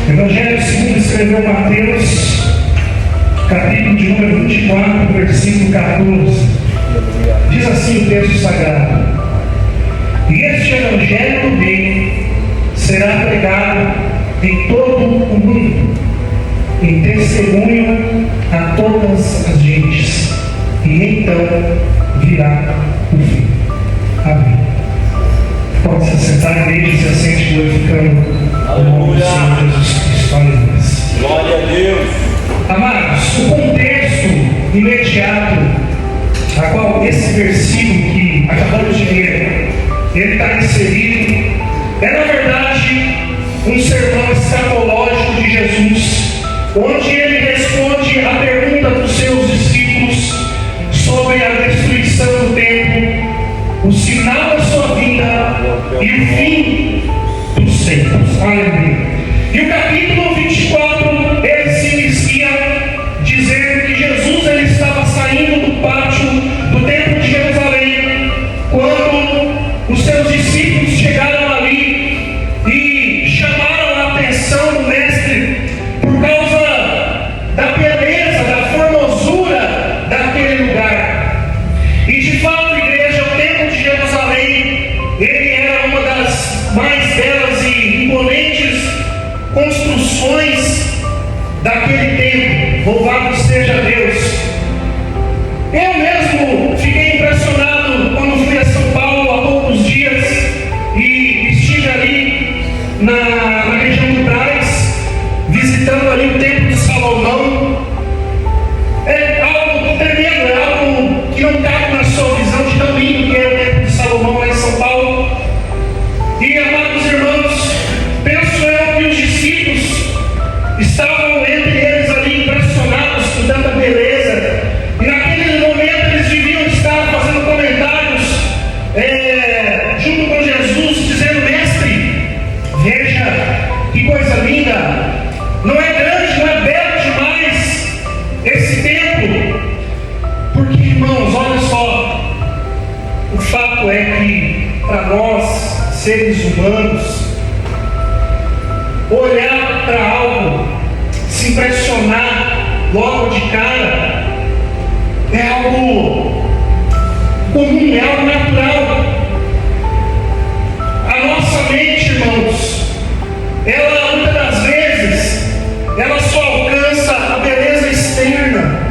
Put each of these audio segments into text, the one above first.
Evangelho segundo escreveu Mateus, capítulo de número 24, versículo 14. Diz assim o texto sagrado: E este Evangelho do bem será pregado em todo o mundo, em testemunho a todas as gentes, e então virá o fim. Amém. Pode se assentar, igreja, se assente glorificando o nome do Senhor Jesus Cristo. Aleluia. Glória a Deus. Amados, o contexto imediato a qual esse versículo que acabamos de ler, ele está inserido, é na verdade um sermão escatológico de Jesus, onde ele responde a pergunta dos seus discípulos sobre a destruição do templo, o sinal da sua vinda e o fim dos tempos. Aleluia. E o capítulo 24, ele se inicia dizendo que Jesus ele estava saindo do pátio do templo de Jerusalém, quando os seus discípulos chegaram ali e chamaram a atenção do mestre por causa da beleza, da formosura daquele lugar. E de fato, igreja, o templo de Jerusalém, ele era uma das mais belas e imponentes construções daquele tempo. Louvado seja Deus. Eu mesmo fiquei impressionado quando fui a São Paulo há poucos dias e estive ali na região do Brás, visitando ali o Templo de Salomão. É algo tremendo, é algo que não cabe na sua visão de tão lindo que é o Templo de Salomão lá em São Paulo. E, amados irmãos, penso eu que os discípulos estavam entre eles ali impressionados com tanta beleza, e naquele momento eles deviam estar fazendo comentários junto com Jesus, dizendo: Mestre, veja que coisa linda, não é grande, não é belo demais esse templo? Porque, irmãos, olha só, o fato é que para nós, seres humanos, olhar para algo, se impressionar logo de cara, é algo comum, é algo natural. A nossa mente, irmãos, ela muitas das vezes, ela só alcança a beleza externa.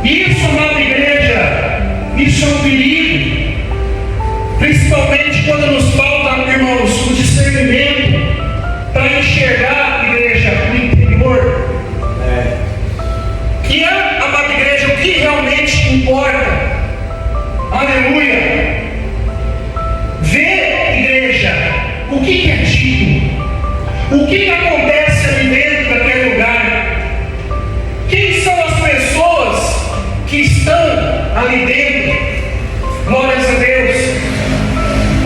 Isso, amada igreja, isso é um perigo, principalmente quando nos falta, irmãos, o discernimento para enxergar, igreja, o interior. Que é, amada igreja, o que realmente importa. Aleluia. Ver, igreja, o que é dito, o que acontece ali dentro daquele lugar, quem são as pessoas que estão ali dentro. Glórias a Deus.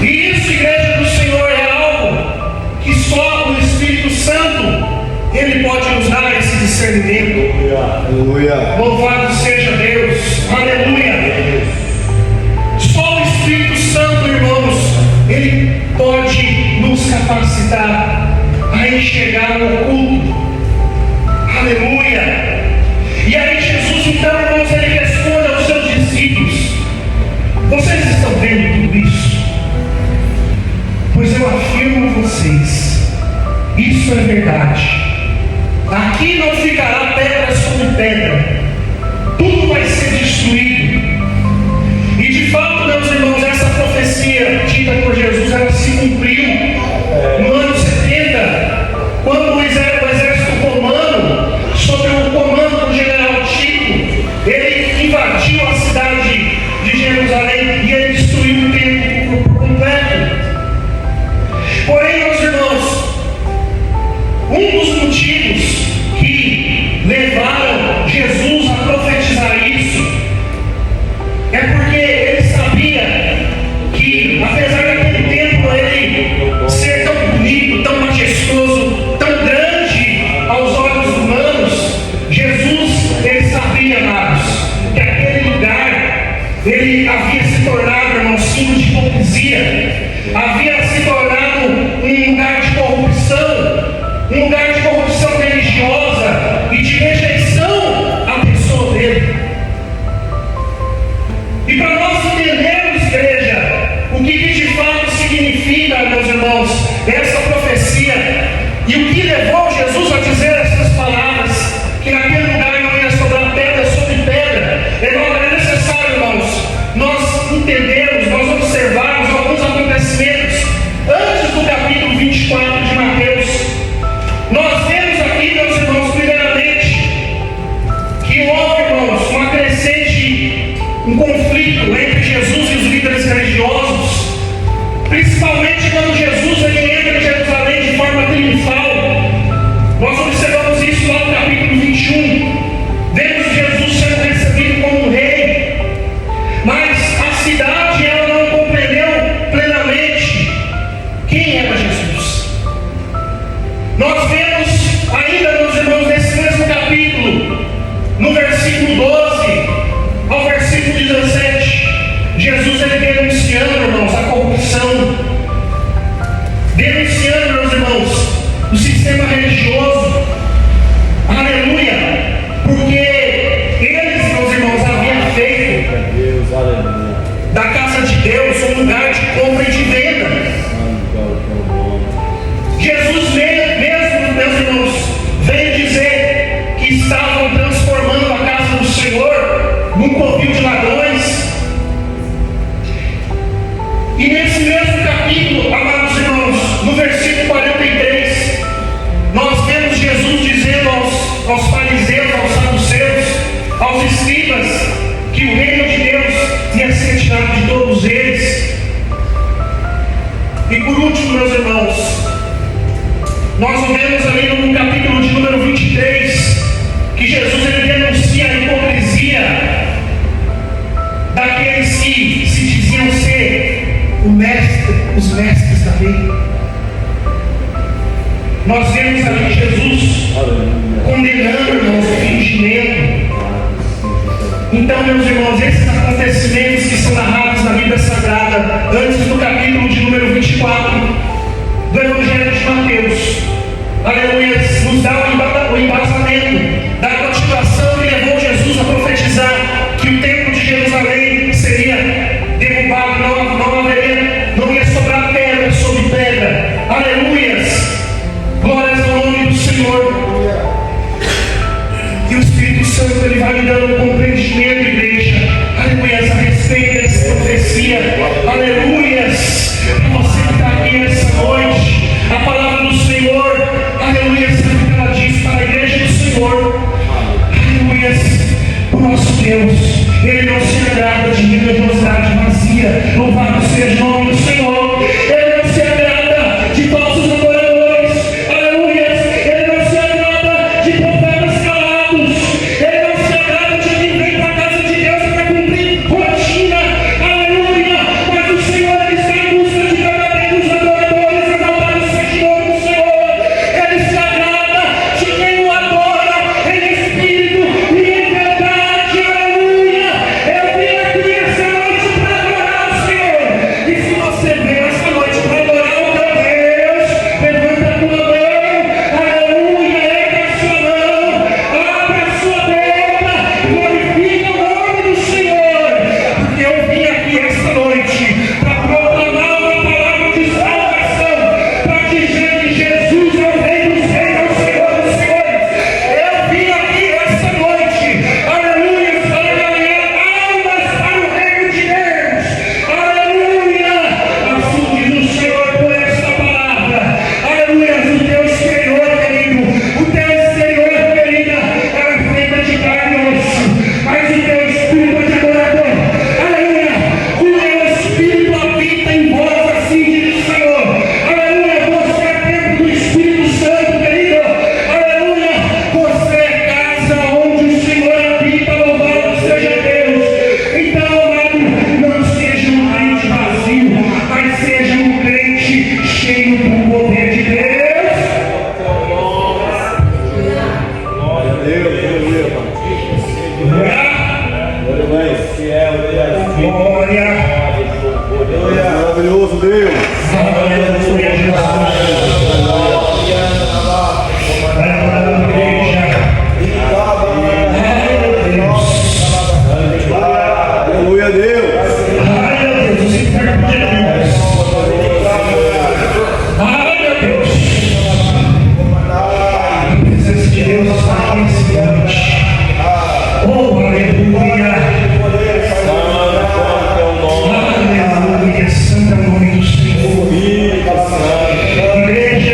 E isso, igreja do Senhor, é algo que só o Espírito Santo ele pode nos dar esse discernimento. Aleluia. Louvado seja Deus. Aleluia. Só o Espírito Santo, irmãos, ele pode nos capacitar a enxergar o oculto. Aleluia. E aí Jesus, então, irmãos, ele responde aos seus discípulos: Vocês estão vendo tudo isso? Pois eu afirmo a vocês, isso é verdade. Aqui não ficará pedra sobre pedra, tudo vai ser destruído. E de fato, meus irmãos, essa profecia dita por Jesus, ela se cumpriu no ano 70, quando o exército romano, sob o comando do general Tito, ele invadiu a cidade de Jerusalém e ele destruiu o templo por completo. Porém, meus irmãos, um dos motivos que levaram Jesus a profetizar isso é porque ele sabia que, apesar daquele templo ele ser tão bonito, tão majestoso, tão grande aos olhos humanos, Jesus, ele sabia, amados, que aquele lugar ele havia se tornado, irmãos, símbolo de hipocrisia, havia se tornado um lugar de corrupção, Principalmente quando Jesus ele entra em Jerusalém de forma triunfal. Nós observamos isso lá no capítulo 21. Vemos Jesus sendo recebido como um rei. Mas a cidade ela não compreendeu plenamente quem era Jesus. Nós vemos ainda, meus irmãos, nesse mesmo capítulo, no versículo 12 ao versículo 17, Jesus ele denunciando, irmãos, a corrupção, denunciando, meus irmãos, o sistema religioso, aleluia, porque eles, meus irmãos, haviam feito da casa de Deus um lugar de compra e de venda. Jesus mesmo, meus irmãos, veio dizer que estavam transformando a casa do Senhor num covil de ladrões. E nesse mesmo capítulo, amados irmãos, no versículo 43, nós vemos Jesus dizendo aos fariseus, aos saduceus, aos escribas, que o reino de Deus ia ser tirado de todos eles. E por último, meus irmãos, nós vemos ali no capítulo de número 23, que Jesus ele denuncia a hipocrisia daqueles que se diziam ser os mestres da lei. Nós vemos ali Jesus condenando, irmãos, o fingimento. Então, meus irmãos, esses acontecimentos que são narrados na Bíblia Sagrada, antes do capítulo de número 24 do Evangelho de Mateus, aleluia, nos dá o embasamento da continuação que levou Jesus a profetizar que o templo de Jerusalém seria derrubado, não ia sobrar pedra sobre pedra. Aleluias, glórias ao nome do Senhor. E o Espírito Santo ele vai me dando um compreendimento, igreja, aleluias, a respeito dessa profecia. Aleluias, para você que está aqui nessa noite, a palavra do Senhor, aleluia, sabe o que ela diz para a igreja do Senhor? Aleluia, o nosso Deus, Ele não se agrada de religiosidade vazia. Louvado seja o nome do Senhor. Ele não se agrada de falsos adoradores, aleluia. Ele não se agrada de profetas calados. Ele não se agrada de quem vem para a casa de Deus para cumprir rotina, aleluia. Mas o Senhor ele está em busca de verdadeiros adoradores. Exaltado seja o nome do Senhor. Ele se agrada de quem o adora em espírito e em verdade, aleluia. Eu vim aqui essa noite para adorar o Senhor. E se você veio essa noite para adorar o teu Deus, levanta a tua mão, aleluia, ergue a sua mão, abre a sua boca, glorifica o nome do Senhor. Porque eu vim aqui essa noite para proclamar uma palavra de salvação, para dizer que Jesus é o Rei dos Reis, é o Senhor dos Senhores. Eu vim aqui essa noite, aleluia, para ganhar almas para o reino de Deus. Aleluia, assim diz o Senhor por esta palavra. Aleluia, o teu exterior, querido, o teu exterior, querida, ela é feita de carne e osso, mas o teu espírito é de adorador. Aleluia, o meu espírito habita em vós, assim diz o Senhor. Aleluia, você é templo do Espírito Santo, querido. Aleluia, você é casa onde o Senhor habita, louvado seja Deus. Então, amado, não seja um crente vazio, mas seja um crente cheio do poder de Deus. Glória a Deus, aleluia. Glória, Maravilhoso Deus. aleluia, Jesus. Aleluia, igreja. Aleluia, Deus. Ai, meu Deus, você pega de Deus. Ai, meu Deus. A presença de Deus está aqui nesse ambiente. Oh, aleluia. Aleluia, santo é o nome do Senhor. Igreja,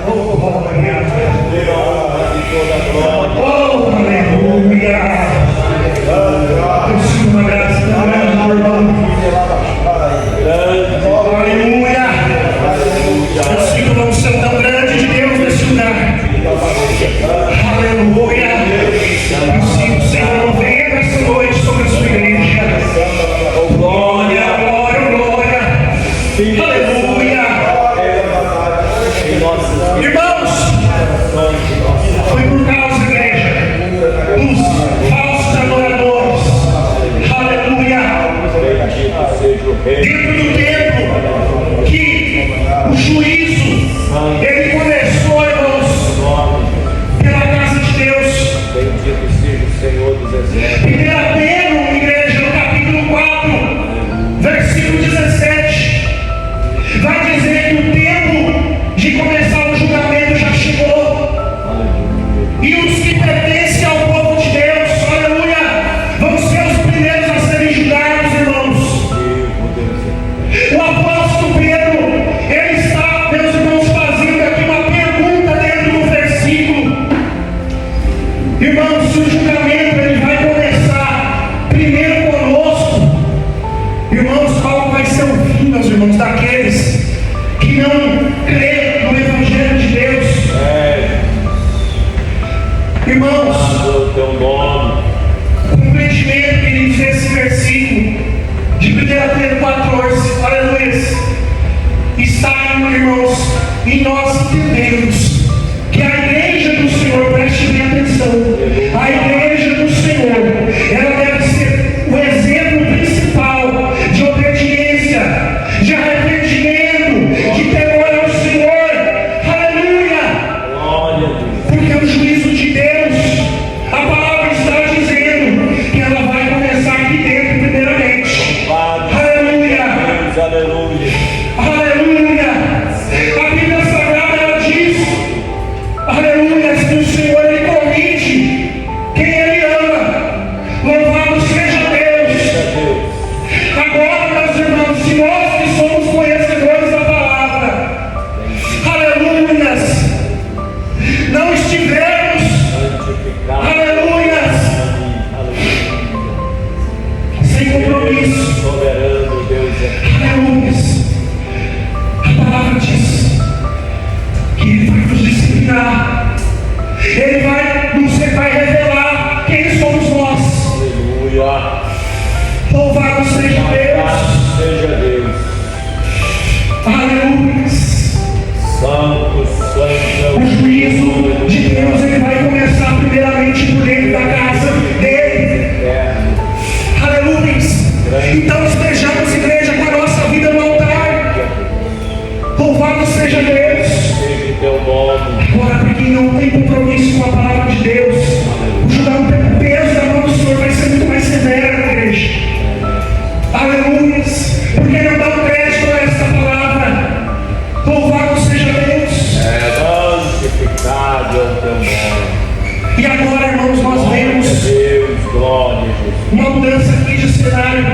Oh, aleluia. Eu sinto uma graça tão grande, meu irmão. Aleluia. Eu sinto uma unção tão grande de Deus nesse lugar. Aleluia. Eu sinto o Senhor movendo essa noite sobre a sua igreja. Glória, glória, glória. Aleluia. Irmãos, foi por causa, igreja, dos falsos adoradores. Aleluia. Dentro do tempo que o juízo ele começou, irmãos, pela casa de Deus. Bendito seja o Senhor dos Exércitos. 1 Pedro, igreja, no capítulo 4, versículo 17, vai dizer que o tempo de começar o julgamento já chegou. E os que pertencem ao povo de Deus, aleluia, vão ser os primeiros a serem julgados, irmãos. O apóstolo Pedro, ele está, meus irmãos, fazendo aqui uma pergunta dentro do versículo. Irmãos, se o julgamento ele vai começar primeiro conosco, irmãos, qual vai ser o fim, meus irmãos, daqueles que não creem no Evangelho de Deus? Irmãos, o compreendimento que ele diz esse versículo de 1 Pedro 14, aleluia, está, irmãos, em nós entendemos que a igreja do Senhor, preste bem atenção, a igreja do Senhor, ela deve ser o exemplo principal de obediência, de arrependimento, de temor ao Senhor, aleluia, porque o juízo de Deus, a palavra está dizendo que ela vai começar aqui dentro primeiramente, aleluia, aleluia, a Bíblia Sagrada ela diz, aleluia, que o Senhor ele corrige quem ele ama, louvado seja Deus. Agora, meus irmãos, se nós que somos conhecedores da palavra, aleluias, não estivermos, aleluias, sem compromisso, aleluias, a palavra diz que ele vai nos disciplinar, ele vai revelar quem somos nós. Louvado seja Deus. Aleluia. O juízo de Deus ele vai começar primeiramente por dentro da casa dele. Aleluia. Então estejamos, igreja, com a nossa vida no altar. Louvado seja Deus. Agora, para quem não tem compromisso com a palavra de Deus, o julgamento, o peso da mão do Senhor vai ser muito mais severo, igreja. Aleluia. Porque não dá um crédito a essa palavra. Louvado seja Deus. E agora, irmãos, nós vemos uma mudança aqui de cenário.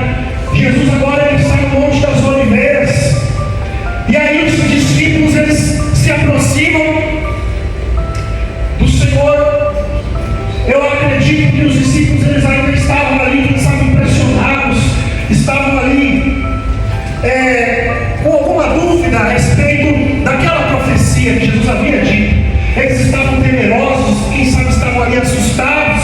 Jesus agora ele está no Monte das Oliveiras. E aí os discípulos eles se aproximam do Senhor. Eu acredito que os discípulos eles ainda estavam ali, estavam impressionados, estavam ali com alguma dúvida a respeito daquela profecia que Jesus havia dito. Eles estavam temerosos, quem sabe estavam ali assustados.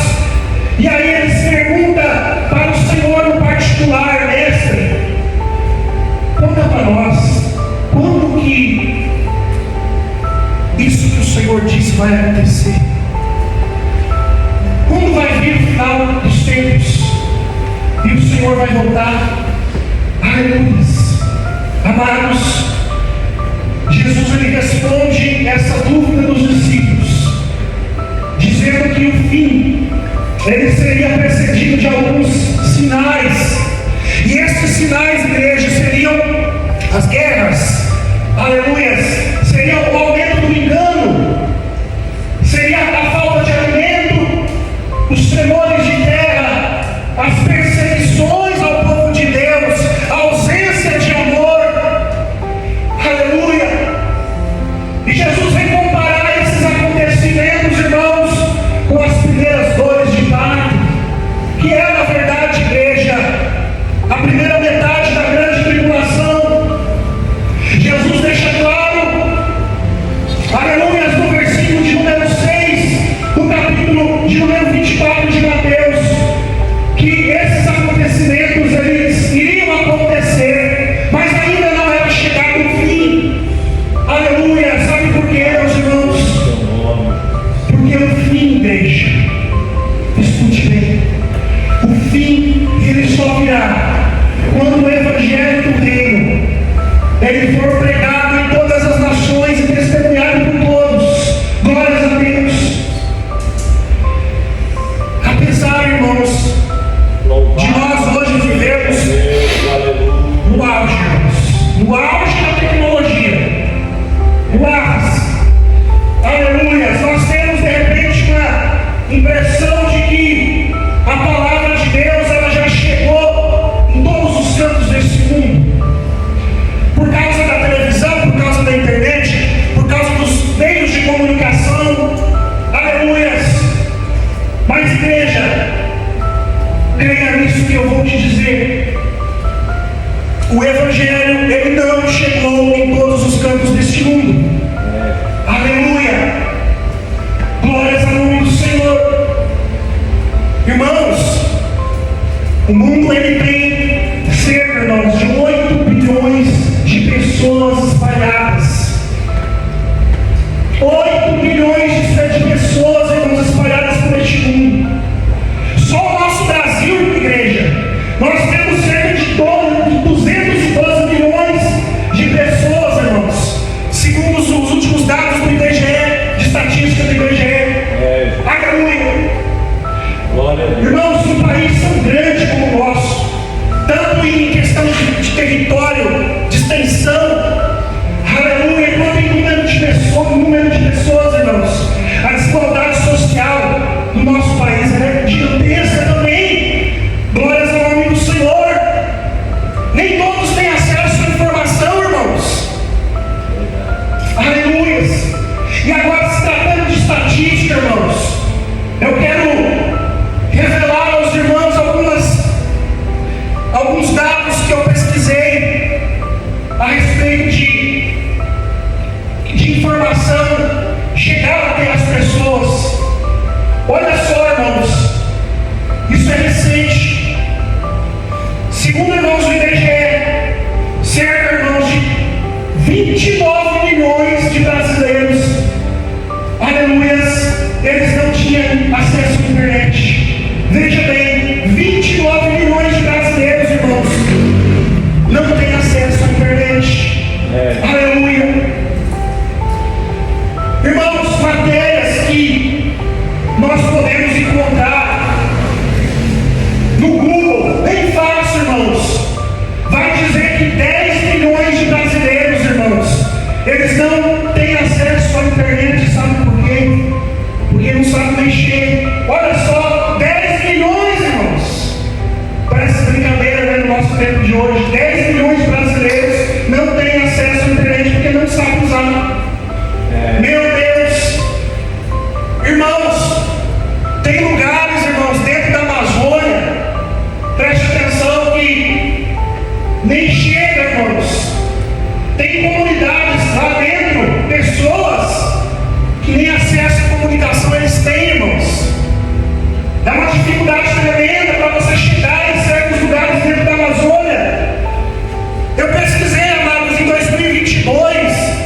E aí eles perguntam para o Senhor no particular: mestre, conta para nós, quando que isso que o Senhor disse vai acontecer? Quando vai vir o final dos tempos e o Senhor vai voltar? Aleluia. Amados, Jesus ele responde essa dúvida dos discípulos, dizendo que o fim ele seria precedido de alguns sinais. E esses sinais, igreja, seriam as guerras, aleluia, seria o aumento do engano, seria a falta de alimento, os tremores de terra, as perseguições ao povo de Deus, a ausência de amor, aleluia. E Jesus Creia nisso que eu vou te dizer. O Evangelho, ele não chegou em todos os cantos deste mundo. Aleluia! Glórias ao nome do Senhor. Irmãos, o mundo ele tem cerca, irmãos, de 8 bilhões de pessoas espalhadas. 8 bilhões de pessoas, irmãos, espalhadas por este mundo. Só o nosso Brasil, igreja, nós temos cerca de 212 milhões de pessoas, irmãos, segundo os últimos dados do IBGE, de estatística do IBGE. Aleluia! Irmãos, um país tão grande como o nosso, tanto em questão de território, de extensão, aleluia, quanto em número de pessoas, irmãos, a desigualdade social do nosso país é gigantesca também. Glórias ao nome do Senhor. Nem todos têm acesso à informação, irmãos. Aleluia. E agora, se tratando de estatística, irmãos, eu quero revelar aos irmãos alguns dados que eu pesquisei a respeito de informação chegar até as pessoas. Olha só, irmãos, isso é recente. Segundo, irmãos, o IBGE, cerca, irmãos, de 29 milhões de brasileiros, aleluias, eles não tinham acesso à internet. Veja bem, 29 milhões de brasileiros, irmãos, não têm acesso à internet. Aleluia. Irmãos, matérias que nós podemos encontrar no Google, bem fácil, irmãos, vai dizer que 10 milhões de brasileiros, irmãos, eles não têm acesso à internet. Sabe por quê? Porque não sabem mexer. Olha só, 10 milhões, irmãos, parece brincadeira, né, no nosso tempo de hoje. 10 milhões de brasileiros não têm acesso à internet porque não sabem usar. Meu Deus, irmãos, tem lugares, irmãos, dentro da Amazônia, preste atenção, que nem chega, irmãos. Tem comunidades lá dentro, pessoas que nem acesso à comunicação eles têm, irmãos. É uma dificuldade tremenda para você chegar em certos lugares dentro da Amazônia. Eu pesquisei, amados, em 2022,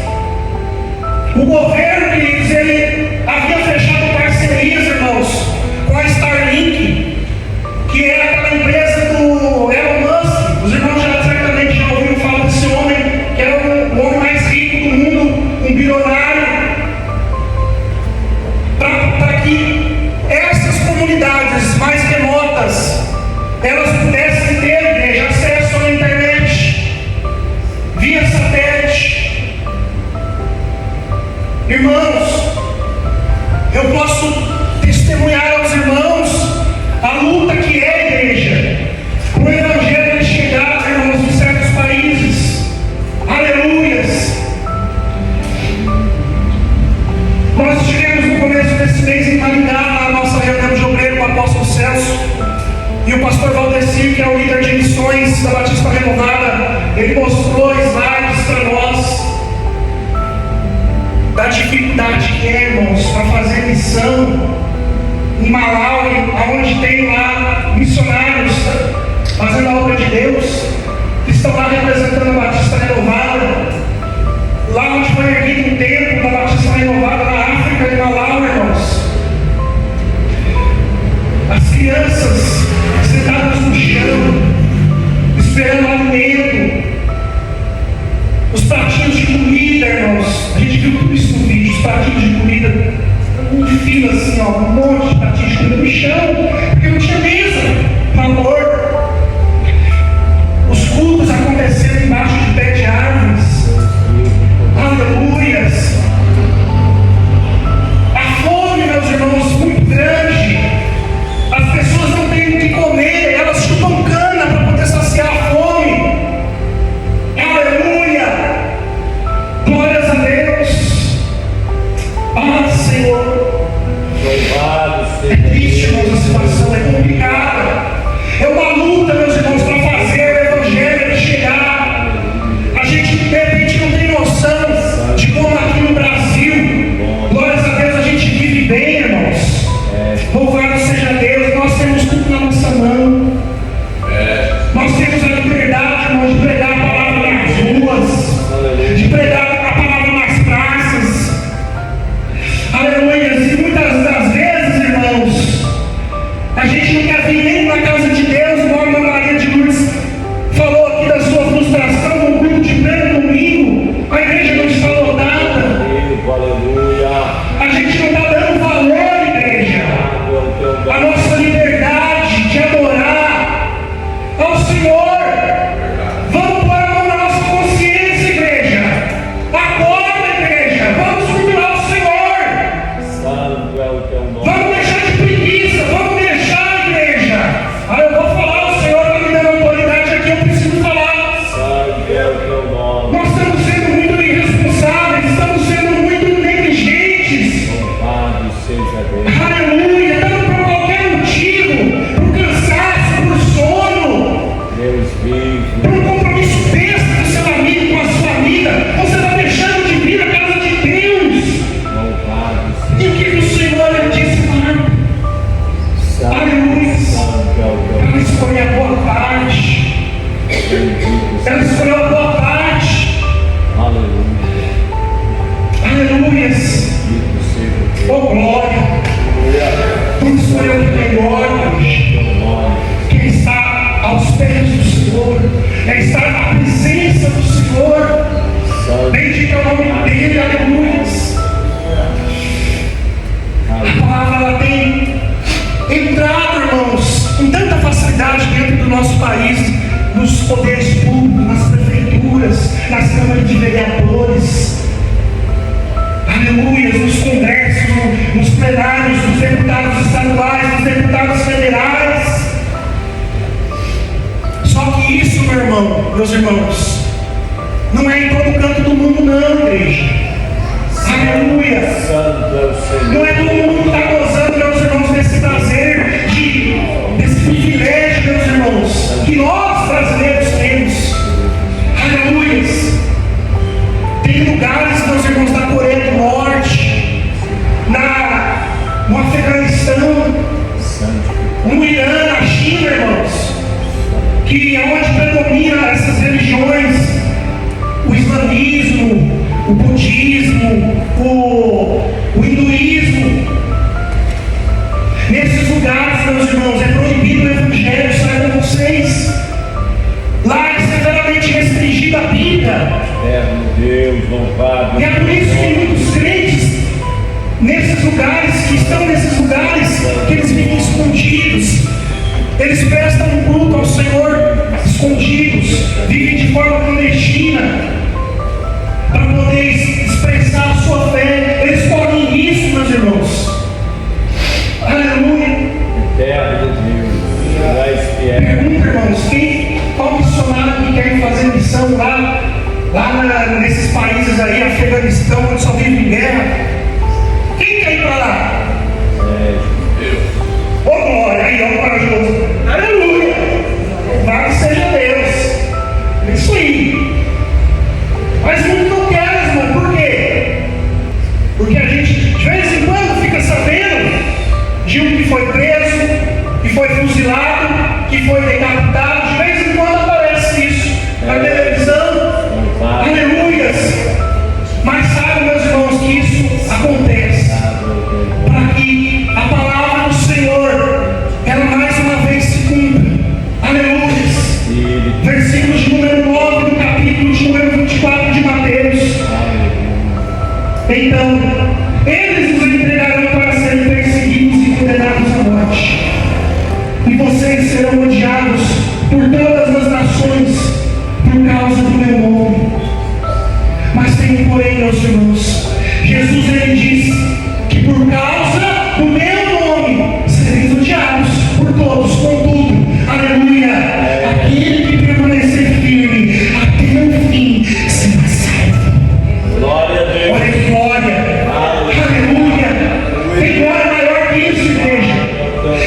o governo, queridos, ele havia fechado parcerias, irmãos, com a Starlink, que é aquela empresa do Elon Musk. Os irmãos certamente já ouviram falar desse homem, que era o homem mais rico do mundo, um bilionário, para que essas comunidades mais remotas, elas pudessem ter, igreja, acesso à internet via satélite. Irmãos, eu posso testemunhar aos irmãos a luta que é, igreja, para o Evangelho chegar, irmãos, em certos países. Aleluias. Nós estivemos no começo desse mês em Maringá, na nossa reunião de obreiro com o apóstolo Celso, e o pastor Valdeci, que é o líder de missões da Batista Renovada, ele mostrou slides para nós da dificuldade que é, irmãos, para fazer missão em Malawi, onde tem lá missionários fazendo a obra de Deus, que estão lá representando a Batista Renovada, lá onde foi erguido um templo da Batista Renovada na África, em Malawi, irmãos. As crianças sentadas no chão, esperando alimento, os pratinhos de comida, irmãos. A gente viu tudo isso no vídeo, os pratinhos de comida, um fila assim, ó, um monte de pratinhos de comida no chão, porque não tinha mesa para pôr. Os cultos acontecendo embaixo de pé de árvores. Aleluias. A fome, meus irmãos, muito grande. As pessoas não têm o que comer, elas chupam cana para poder saciar a fome. Aleluia. Glórias a Deus. Ah, Senhor. Louvado É triste, irmãos, a situação é complicada. poderes públicos, nas prefeituras, nas câmaras de vereadores, aleluia, nos congressos, nos plenários, dos deputados estaduais, dos deputados federais. Só que isso, meu irmão, meus irmãos, não é em todo canto do mundo não, igreja. Aleluia. Não é todo mundo que está gozando, meus irmãos, desse prazer, desse privilégio, meus irmãos, que nós brasileiros temos. Aleluia. Tem lugares, meus irmãos, da Coreia do Norte, no Afeganistão, no Irã, na China, irmãos, que é onde predomina essas religiões, o islamismo, o budismo, o hinduísmo. Nesses lugares, meus irmãos, é proibido o evangelho, saibam vocês. Lá é severamente restringida a Bíblia. Deus, louvado. E é por isso que muitos crentes, nesses lugares, que estão nesses lugares, que eles vivem escondidos. Eles prestam um culto ao Senhor escondidos, vivem de forma clandestina, para poder expressar a sua fé. Eles correm risco, meus irmãos. Aleluia. Eterno Deus, pergunta, irmãos, qual missionário que quer fazer missão lá nesses países aí, Afeganistão, onde só vive em guerra? Quem quer ir para lá? Ô glória, aí, ó, corajoso. Aleluia. Louvado seja Deus. É isso aí. Mas muitos não querem, irmão. Por quê? Porque a gente, de vez em quando, fica sabendo de um que foi preso, que foi fuzilado, que foi decapitado. De vez em quando aparece isso na televisão. Aleluias. Mas saibam, meus irmãos, que isso acontece para que a palavra do Senhor, ela mais uma vez se cumpra. Aleluias. Versículos de número 9 do capítulo de número 24 de Mateus. Então, eles os entregarão para serem perseguidos e condenados à morte. E vocês serão odiados por todas as nações por causa do meu nome. Mas tem um porém, meus irmãos. Jesus, ele diz que por causa do meu nome sereis odiados por todos. Contudo, aleluia, aquele que permanecer firme até o fim será salvo. Glória a Deus. Olha que glória. Aleluia. Tem glória maior que isso, igreja.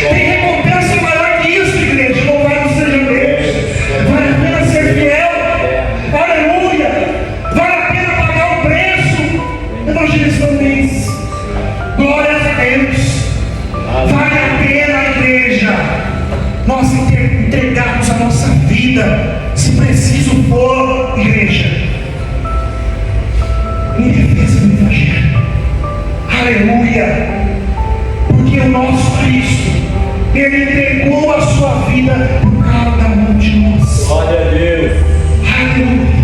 Tem recompensa maior que isso, igreja. Louvado seja Deus. Vale a pena ser fiel. Aleluia. Vale a pena pagar o preço. Evangelizadores. Glórias a Deus. Vale a pena, igreja, nós entregarmos a nossa vida, se preciso for, igreja, em defesa do Evangelho. Aleluia. Porque o nosso Cristo, ele entregou a sua vida por cada um de nós. Glória a Deus. Aleluia.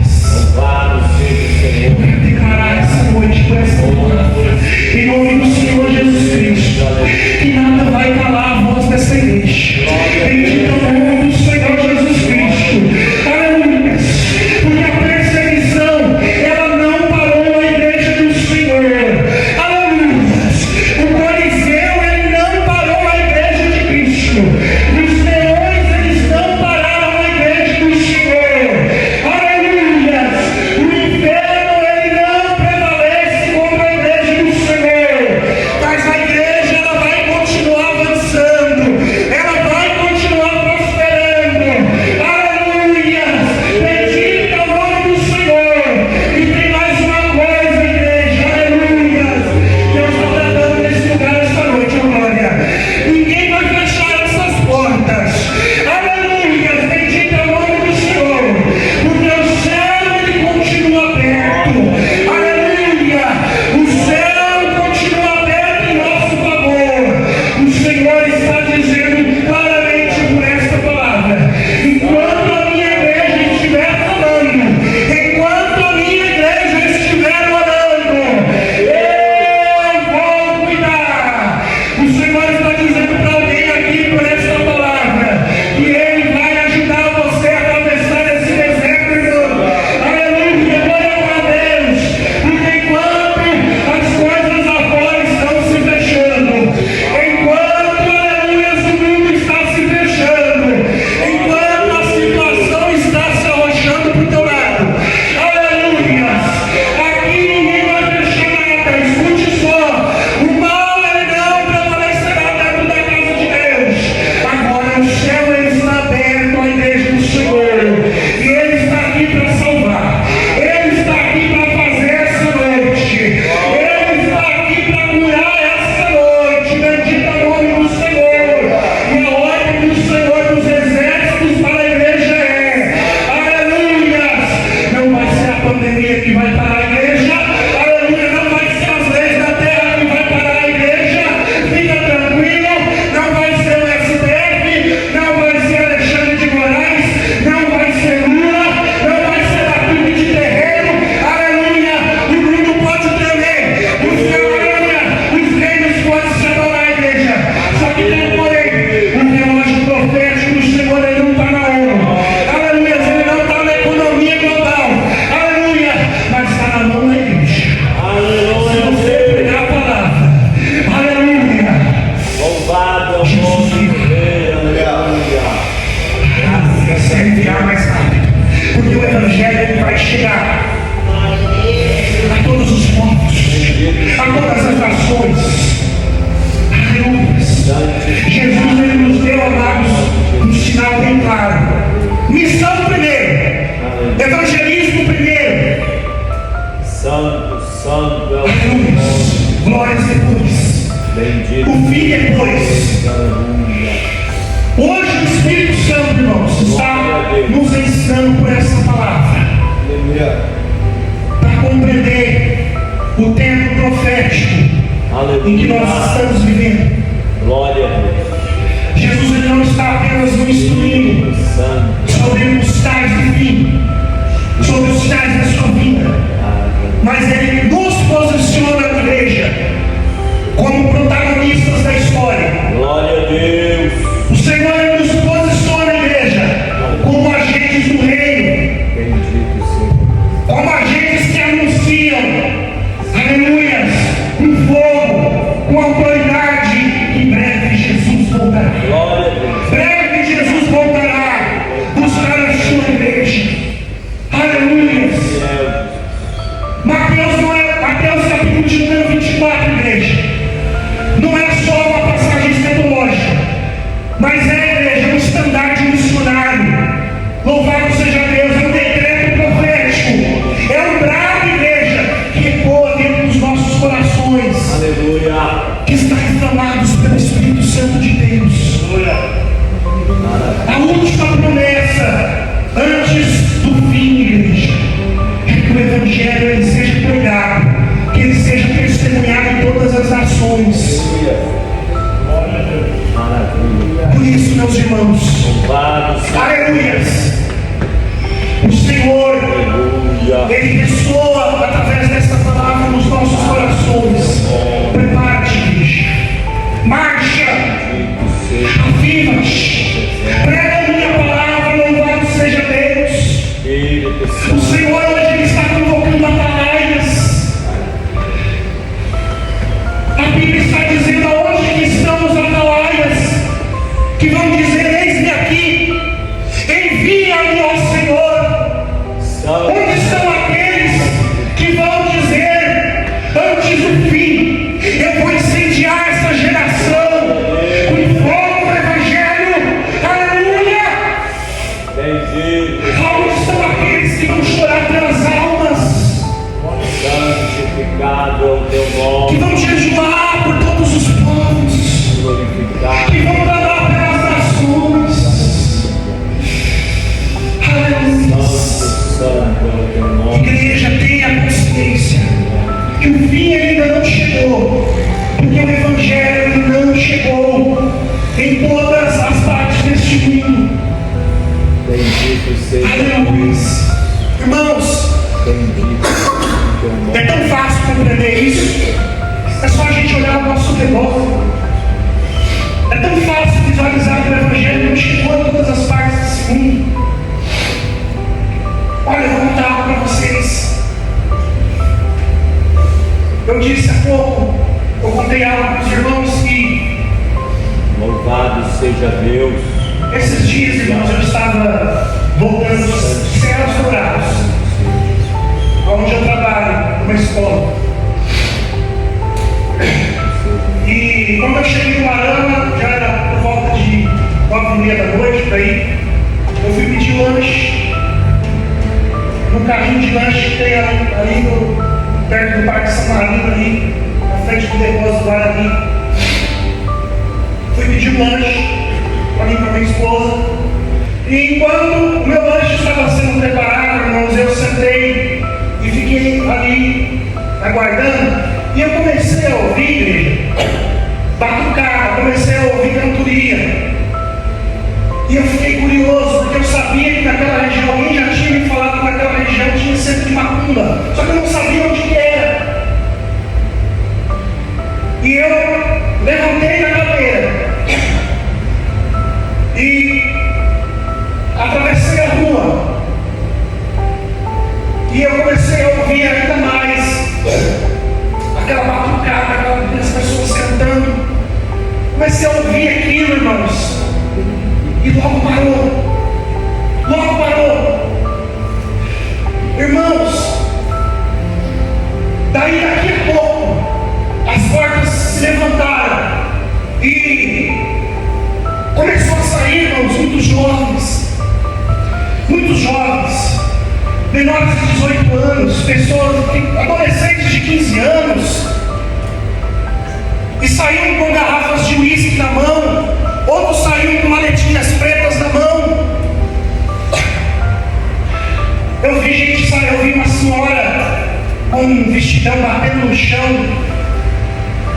Louvado seja o Senhor. Eu quero declarar essa noite por essa palavra, em nome do Senhor Jesus Cristo, que nada vai calar a voz dessa igreja. Bendito é o nome do Senhor Jesus Cristo. Aleluia. Porque a perseguição, ela não parou na igreja do Senhor. Aleluia. O vi depois. Hoje o Espírito Santo, irmãos, está nos ensinando por essa palavra para compreender o tempo profético em que nós estamos vivendo. Glória a Deus. Jesus ele não está apenas nos instruindo sobre os sinais do fim, sobre os sinais da sua vida, mas ele nos posiciona na igreja como protagonistas da história. Glória a Deus. O Senhor ele nos posiciona na igreja como agentes do reino, Bendito Senhor. como agentes que anunciam, aleluias, com fogo, com autoridade. Em breve Jesus voltará. Glória a Deus. Breve Jesus voltará buscar a sua igreja. Aleluia. Mateus capítulo de número 24, igreja. Não é só uma passagem escatológica, mas é, igreja, um estandarte missionário. Louvado seja Deus, é um decreto profético. É um brado, igreja, que ecoa dentro dos nossos corações. Aleluia. Que está inflamados pelo Espírito Santo de Deus. A última promessa antes do fim, igreja, é que o Evangelho ele seja pregado, que ele seja testemunhado em todas as nações. Maravilha. Por isso, meus irmãos, Louvado seja. aleluias, o Senhor Aleluia. ele ressoa através dessa palavra nos nossos corações. Prepare-te, igreja, marcha, afirma-te, prega a minha palavra, louvado seja Deus. Espírito O Santo. Senhor hoje ele está convocando atalaias. A Bíblia está dizendo aonde que estão os atalaias, que vão dizer: eis-me aqui, envia-me ao Senhor. Onde estão aqueles que vão dizer antes do fim: eu vou incendiar essa geração com fogo do Evangelho? Aleluia! Bendito. Onde estão aqueles que vão chorar pelas almas, Santificado é o teu que nome. vão jejuar por todos os povos, Glorificado. que vão clamar pelas nações? Aleluia! Santo é o teu nome. Igreja, tenha consciência que o fim ainda não chegou, porque o Evangelho não chegou em todas as partes deste mundo. Bendito seja Aleluia! Irmãos, Bendito o teu nome. é tão fácil compreender isso. É só a gente olhar ao nosso redor. É tão fácil visualizar que o Evangelho não chegou em todas as partes desse mundo. Olha, eu vou contar algo para vocês. Eu disse há pouco, eu contei algo para os irmãos que Louvado seja Deus. esses dias, irmãos, eu estava voltando dos céus dourados, onde eu trabalho, numa escola. E quando eu cheguei no Arama, já era por volta de 9h30 da noite, por aí, eu fui pedir lanche no carrinho de lanche que tem ali perto do Parque São Marino, ali na frente do depósito do Guarani. Fui pedir um lanche para mim e para minha esposa. E enquanto o meu lanche estava sendo preparado, irmãos, eu sentei e fiquei ali aguardando. E eu comecei a ouvir, igreja, batucada, comecei a ouvir cantoria. E eu fiquei curioso, porque eu sabia que naquela região, alguém já tinha me falado que naquela região tinha centro de macumba, só que eu não sabia onde que era. E eu levantei da cadeira e atravessei a rua. E eu comecei a ouvir ainda mais aquela batucada, aquelas pessoas cantando. Comecei a ouvir aquilo, irmãos. E logo parou. Logo parou. Irmãos, daí daqui a pouco as portas se levantaram e começou a sair, irmãos, muitos jovens, menores de 18 anos, pessoas, adolescentes de 15 anos, e saíam com garrafas de uísque na mão, outros saíam com maletinhas pretas na mão. Eu vi gente sair, eu vi uma senhora com um vestidão batendo no chão,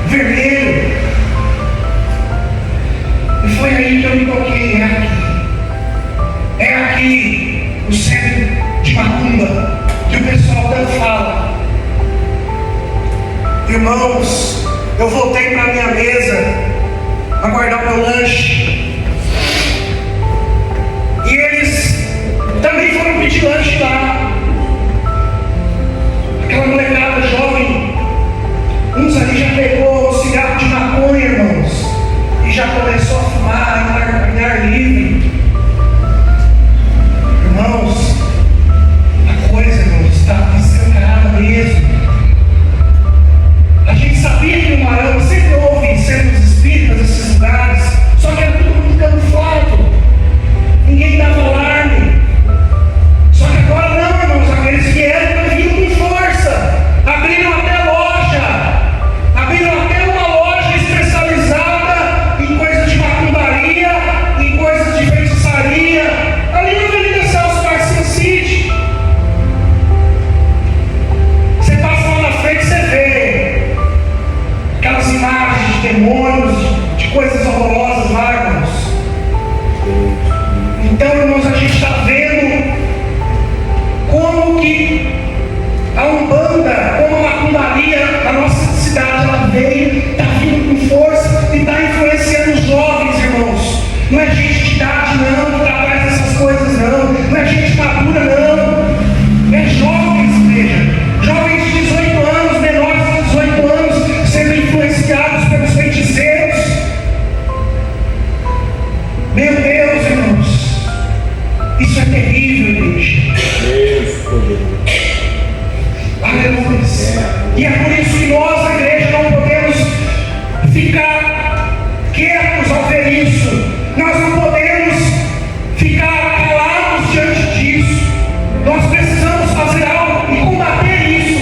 vermelho. E foi aí que eu me toquei, é aqui o centro de macumba que o pessoal tanto fala. Irmãos, eu voltei para a minha mesa a guardar o meu lanche, e eles também foram pedir lanche lá. Aquela molecada jovem, uns ali já pegou um cigarro de maconha, irmãos, e já começou a fumar em ar livre. Irmãos, a coisa, irmãos, está escancarada mesmo. A gente sabia que no Marão sempre houve centros espíritas nesses lugares, só que era tudo muito camuflado, ninguém dava alarme. Só que agora não, irmãos, aqueles que eram vindo com força, abriram até uma loja especializada em coisas de macumbaria, em coisas de feitiçaria, ali na Avenida Celso Garcia City. Você passa lá na frente, você vê aquelas imagens de demônios, de coisas horrorosas lá, irmãos. Então, irmãos, a gente está vendo como que a Umbanda, como a macumbaria da nossa cidade, ela veio, está vindo com força e está influenciando os jovens, irmãos. Não é gente de idade não que está atrás dessas coisas não é gente madura não, é jovens, igreja, jovens de 18 anos, menores de 18 anos, sendo influenciados pelos feiticeiros. Meu Deus, irmãos, isso é terrível, igreja. Deus poderoso. Aleluia. E é por isso que nós, a igreja, não podemos ficar quietos ao ver isso. Nós não podemos ficar calados diante disso. Nós precisamos fazer algo e combater isso.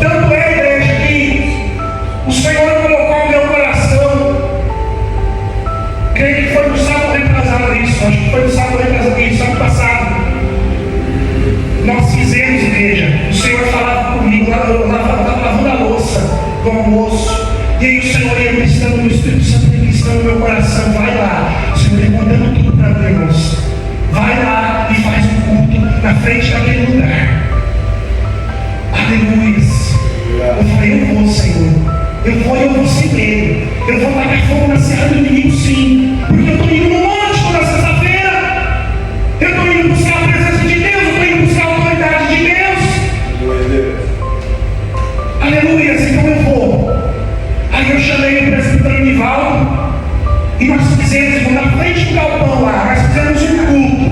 Tanto é, igreja, que o Senhor colocou no meu coração, creio que foi no sábado retrasado isso, acho que foi no sábado retrasado isso, sábado passado. Nós fizemos, igreja, o Senhor falava comigo, eu estava lavando a louça do almoço, e aí o Senhor ia ministrando, o Espírito Santo ia ministrando no meu coração. Vai lá, o Senhor ia mandando tudo para mim, irmãos. Vai lá e faz um culto na frente daquele lugar. Aleluia. Eu falei, eu vou, Senhor, eu vou sem medo, eu vou tacar fogo na serra do inimigo, sim, porque eu estou indo no monte toda sexta-feira, eu estou indo buscar a presença de Deus, eu estou indo buscar a autoridade de Deus. Aleluia, então eu vou. Aí eu chamei o presbítero Nivaldo e nós fizemos, na frente do galpão lá, nós fizemos um culto.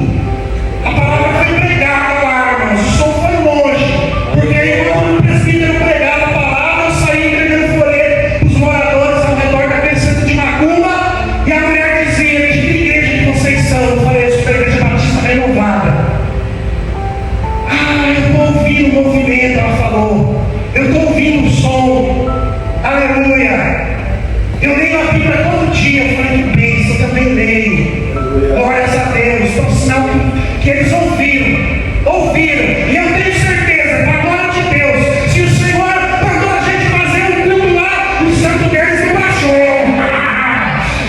A palavra foi pregada lá, irmãos, o som foi longe, porque aí quando o presbítero pregava a palavra, eu saí entregando folheto para os moradores ao redor daquele centro de macumba, e a mulher dizia, de que igreja que vocês são? Eu falei, eu sou da Igreja Batista Renovada. Ah, eu estou ouvindo o movimento, ela falou, eu estou ouvindo o som. Aleluia. Eu leio a Bíblia todo dia. Eu falei, que bênção, eu também leio. Glórias a Deus. Então, sinal que eles ouviram. E eu tenho certeza, para a glória de Deus, se o Senhor mandou a gente fazer um culto lá, o santo deles não baixou.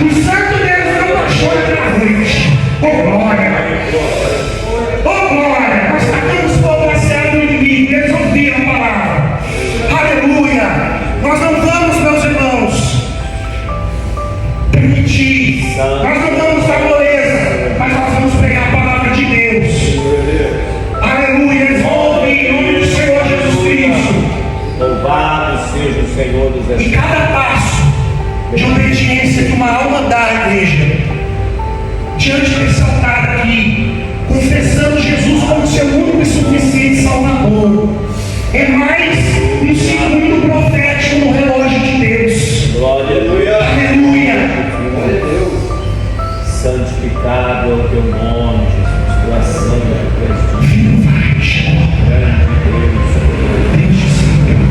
O santo deles não baixou naquela noite. Oh glória. Oh glória. Nós tacamos fogo na serra do inimigo. Eles ouviram a palavra. Aleluia. Nós não vamos, meus irmãos, permitir, nós não vamos dar moleza, mas nós vamos pregar a palavra de Deus. Aleluia, eles vão ouvir em nome do Senhor Jesus Cristo. Louvado seja o Senhor dos E Exércitos. cada passo de obediência que uma alma dá à igreja, diante desse altar aqui, confessando Jesus como seu único e suficiente Salvador, é mais um segundo profético no relógio de Deus. Glória a Deus. Aleluia. Glória a Deus. Santificado é o teu nome, Jesus. Tua santa presença. Vivo vai, Senhor. Grande Deus. Deus do Senhor.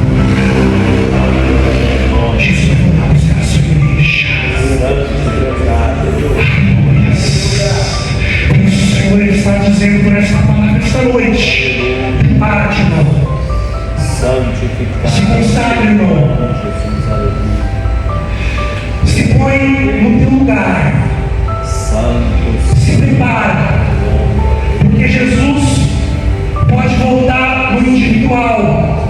espiritual.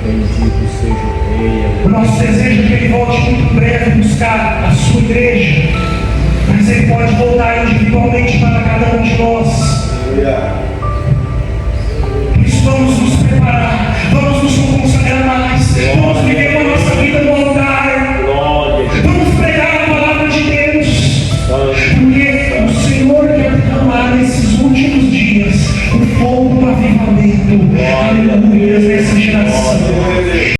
Bendito seja o Rei. O nosso desejo é que Ele volte muito breve buscar a sua igreja, mas Ele pode voltar individualmente para cada um de nós. Por isso vamos nos preparar, vamos nos consagrar mais, vamos viver a nossa vida no altar.